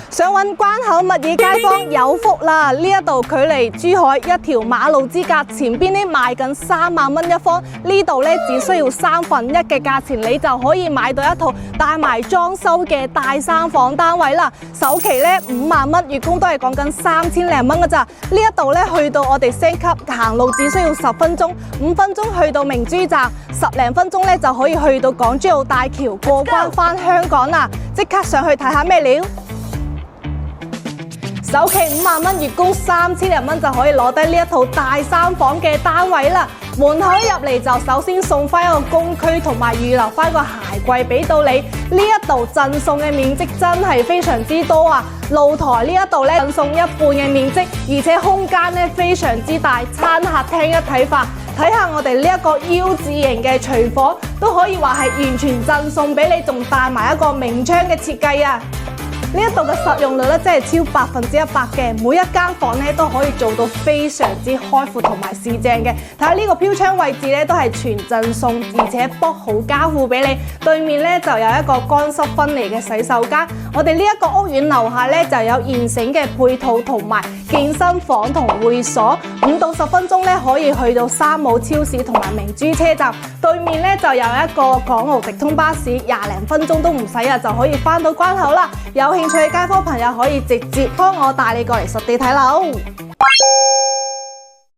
想揾關口物業街坊有福啦！呢一度距離珠海一條馬路之隔，前邊呢賣緊3萬蚊一方，呢度呢只需要1/3嘅價錢，你就可以買到一套帶埋裝修嘅大3房單位啦。首期呢5萬蚊，月供都係講緊3000零蚊㗎咋。呢一度呢去到我哋升級行路只需要10分鐘，5分鐘去到明珠站，10零分鐘呢就可以去到港珠澳大橋過關返香港啦！即刻上去睇下咩料。首期5萬蚊，月供3000零蚊就可以攞低呢一套大3房嘅單位啦。門口入嚟就首先送翻一個公區，同埋預留翻個鞋櫃俾到你。呢一度贈送嘅面積真係非常之多啊！露台呢一度咧贈送1半嘅面積，而且空間咧非常之大，餐客廳一體化。睇下我哋呢一個 U 字型嘅廚房，都可以話係完全贈送俾你，仲帶埋一個明窗嘅設計啊！呢一度嘅實用率咧，真係超100%嘅，每一間房咧都可以做到非常之開闊同埋市正嘅。睇下呢個飄窗位置咧，都係全贈送，而且卜好加固俾你。對面咧就有一個乾濕分離嘅洗手間。我哋呢一個屋苑樓下咧就有現成嘅配套同埋健身房同會所，5到10分鐘咧可以去到山姆超市同埋明珠車站。對面咧就有一個港澳直通巴士，20零分鐘都唔使啊，就可以返到關口啦。有興趣嘅街坊朋友可以直接幫我帶你過嚟實地睇樓。